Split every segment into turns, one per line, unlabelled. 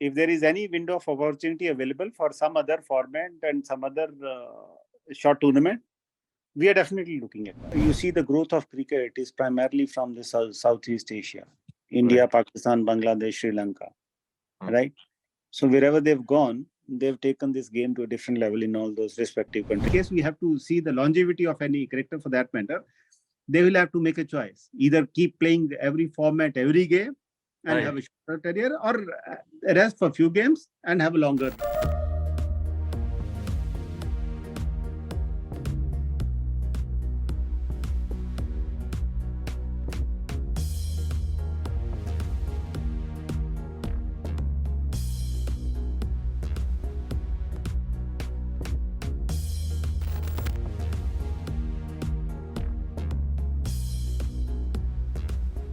if there is any window of opportunity available for some other format and some other short tournament, we are definitely looking at it. You see, the growth of cricket is primarily from the Southeast Asia, India,
Right.
Pakistan, Bangladesh, Sri Lanka, right? So wherever they've gone, they've taken this game to a different level in all those respective countries. In case we have to see the longevity of any cricketer for that matter, they will have to make a choice. Either keep playing every format, every game, and
Right.
have a shorter career, or rest for a few games and have a longer.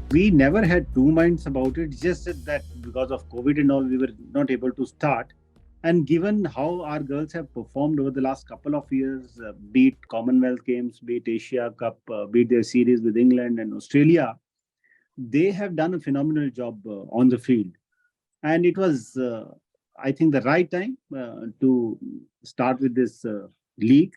We never had two minds about it. Just that because of COVID and all, we were not able to start. And given how our girls have performed over the last couple of years, be it Commonwealth Games, be it Asia Cup, be it their series with England and Australia, they have done a phenomenal job on the field. And it was, I think, the right time to start with this league.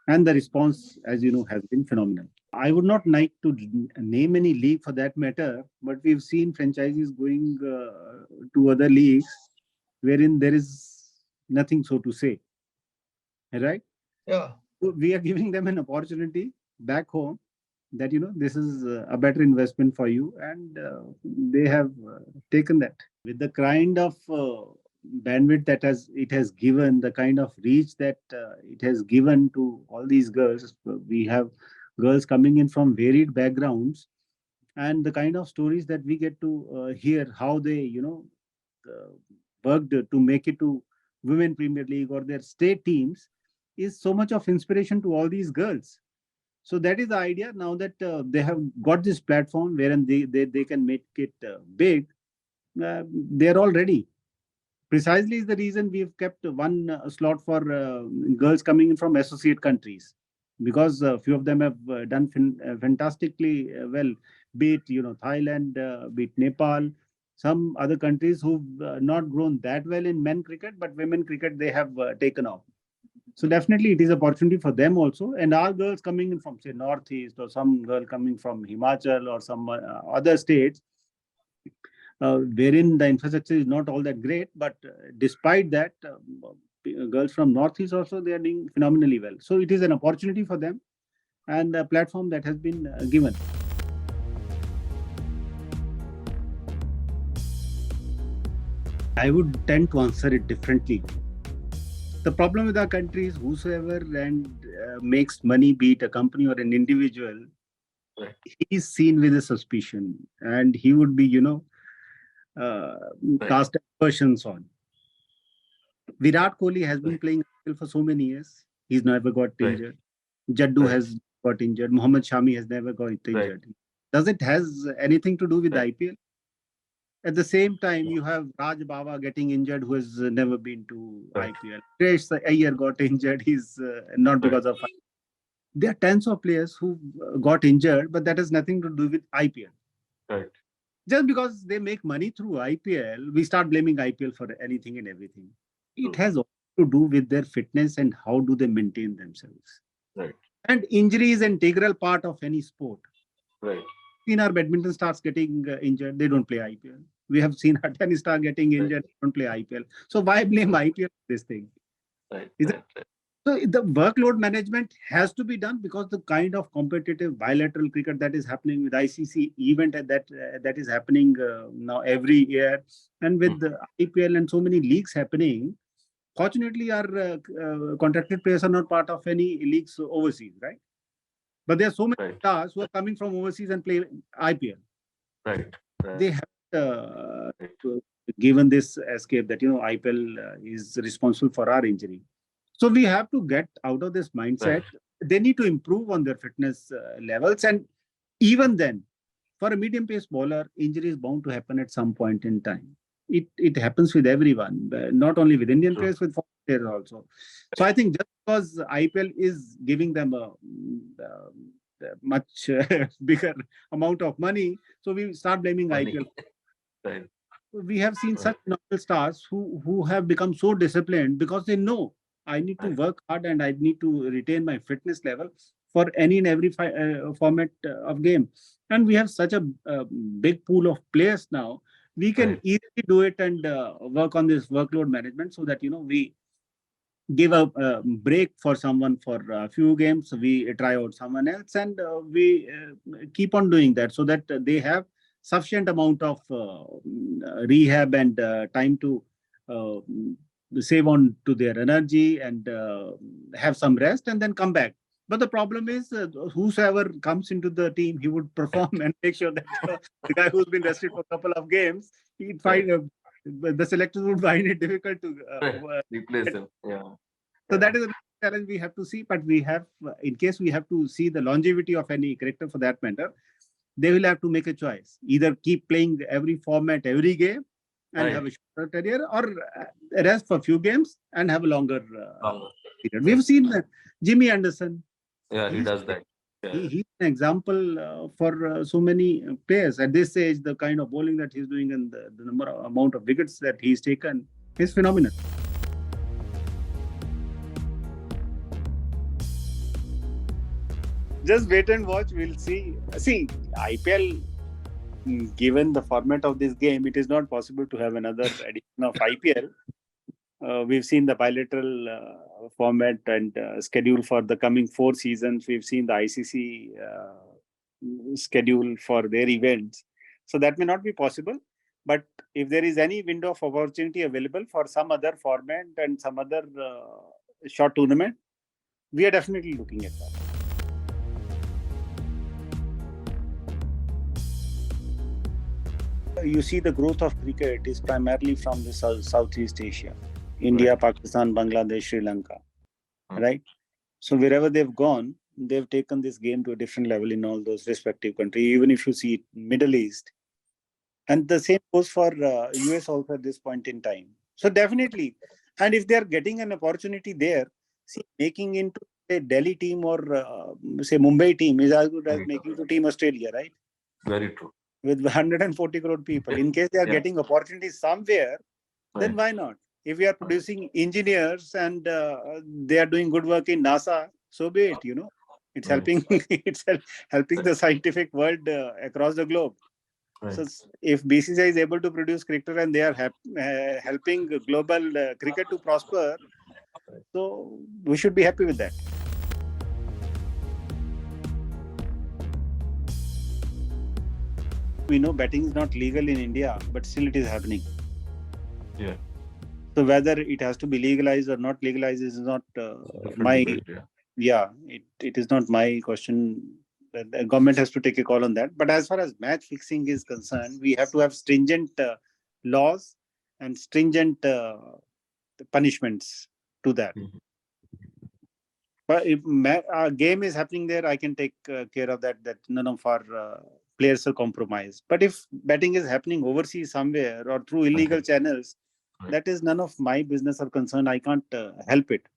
And the response, as you know, has been phenomenal. I would not like to name any league for that matter, but we've seen franchises going to other leagues wherein there is nothing so to say, right?
Yeah.
So we are giving them an opportunity back home that, this is a better investment for you, and they have taken that. With the kind of bandwidth that it has given, the kind of reach that it has given to all these girls, we have girls coming in from varied backgrounds, and the kind of stories that we get to hear, how they uh, worked to make it to women Premier League or their state teams, is so much of inspiration to all these girls. So that is the idea. Now that they have got this platform wherein they can make it big, they are all ready. Precisely is the reason we've kept one slot for girls coming in from associate countries, because a few of them have done fantastically well, be it Thailand, be it Nepal, some other countries who've not grown that well in men cricket, but women cricket they have taken off. So definitely it is opportunity for them also. And our girls coming in from, say, Northeast, or some girl coming from Himachal or some other states, wherein the infrastructure is not all that great, but despite that, girls from Northeast also, they are doing phenomenally well. So it is an opportunity for them and a platform that has been given. I would tend to answer it differently. The problem with our country is whosoever and makes money, be it a company or an individual,
Right.
he is seen with a suspicion, and he would be, cast aspersions on. Virat Kohli has been playing IPL for so many years. He's never got injured. Jaddu has got injured. Mohammad Shami has never got injured. Does it has anything to do with the IPL? At the same time, you have Raj Baba getting injured, who has never been to IPL. Krish Iyer got injured. He's not because of. There are tens of players who got injured, but that has nothing to do with IPL.
Right.
Just because they make money through IPL, we start blaming IPL for anything and everything. It has also to do with their fitness and how do they maintain themselves.
Right.
And injury is an integral part of any sport.
Right.
In our badminton stars getting injured, they don't play IPL. We have seen our tennis star getting injured, they don't play IPL. So why blame IPL for this thing?
Right.
So the workload management has to be done, because the kind of competitive bilateral cricket that is happening with ICC event that is happening now every year, and with the IPL and so many leagues happening, fortunately our contracted players are not part of any leagues overseas, right? But there are so many stars who are coming from overseas and play IPL.
Right.
They have given this escape that IPL is responsible for our injury. So we have to get out of this mindset. They need to improve on their fitness levels. And even then, for a medium pace bowler, injury is bound to happen at some point in time. It happens with everyone, not only with Indian players, with foreign players also. So I think just because IPL is giving them a much bigger amount of money, so we start blaming IPL.
Right.
we have seen
Right.
such phenomenal stars who have become so disciplined because they know I need to
Right.
work hard and I need to retain my fitness level for any and every format of game. And we have such a big pool of players now. We can
Right.
easily do it and work on this workload management so that we give a break for someone for a few games. We try out someone else, and we keep on doing that so that they have sufficient amount of rehab and time to uh, save on to their energy and have some rest and then come back. But the problem is, whosoever comes into the team, he would perform and make sure that the guy who's been rested for a couple of games, he'd
Right.
find the selectors would find it difficult to
Right. Replace them. Yeah.
so
Yeah.
that is a challenge we have to see, but we have, in case we have to see the longevity of any character for that matter, they will have to make a choice. Either keep playing every format, every game, and have
Right.
a shorter career, or rest for a few games and have a longer
Longer.
period.
Right.
We've seen Jimmy Anderson.
Yeah, he
He's
does that. Yeah.
he's an example for so many players at this age. The kind of bowling that he's doing and the amount of wickets that he's taken is phenomenal. Just wait and watch. We'll see. See, IPL, given the format of this game, it is not possible to have another edition of IPL. We've seen the bilateral format and schedule for the coming 4 seasons. We've seen the ICC schedule for their events. So that may not be possible. But if there is any window of opportunity available for some other format and some other short tournament, we are definitely looking at that. You see the growth of cricket is primarily from the Southeast Asia, India,
Right.
Pakistan, Bangladesh, Sri Lanka, right? So wherever they've gone, they've taken this game to a different level in all those respective countries. Even if you see Middle East, and the same goes for US also at this point in time. So definitely, and if they are getting an opportunity there, see, making into a Delhi team or say Mumbai team is as good as
Right.
making to Team Australia, right?
Very true.
With 140 crore people. In case they are
Yeah.
getting opportunities somewhere, then
Right.
why not? If we are producing engineers and they are doing good work in NASA, so be it. It's
Right.
helping. It's helping the scientific world across the globe.
Right.
So if BCCI is able to produce cricket and they are helping global cricket to prosper, so we should be happy with that. We know betting is not legal in India, but still it is happening.
Yeah.
So whether it has to be legalized or not legalized is not
Different
my
debate. Yeah.
it is not my question. The government has to take a call on that. But as far as match fixing is concerned, we have to have stringent laws and stringent punishments to that.
Mhm.
But if a game is happening there, I can take care of that. That none of our players are compromised. But if betting is happening overseas somewhere or through illegal channels,
Right.
that is none of my business or concern. I can't help it.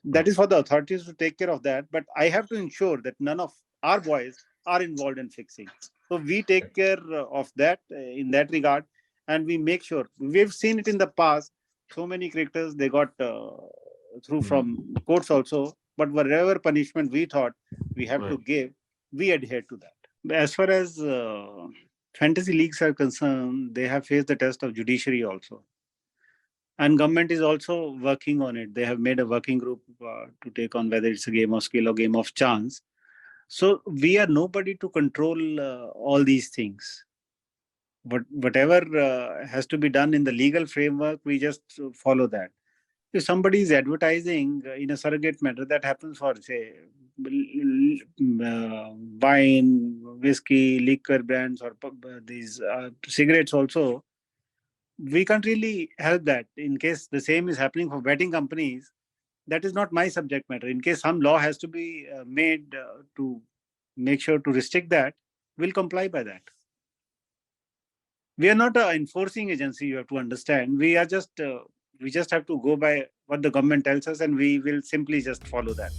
That is for the authorities to take care of that. But I have to ensure that none of our boys are involved in fixing. So we take care of that in that regard, and we make sure. We've seen it in the past. So many cricketers they got through from courts also. But whatever punishment we thought we have to
Right.
give, we adhere to that. As far as fantasy leagues are concerned, they have faced the test of judiciary also. And government is also working on it. They have made a working group to take on whether it's a game of skill or game of chance. So we are nobody to control all these things. But whatever has to be done in the legal framework, we just follow that. If somebody is advertising in a surrogate matter, that happens for, say, wine, whiskey, liquor brands, or these cigarettes also, we can't really help that. In case the same is happening for betting companies, that is not my subject matter. In case some law has to be made to make sure to restrict that, we'll comply by that. We are not an enforcing agency, you have to understand. We just have to go by what the government tells us, and we will simply just follow that.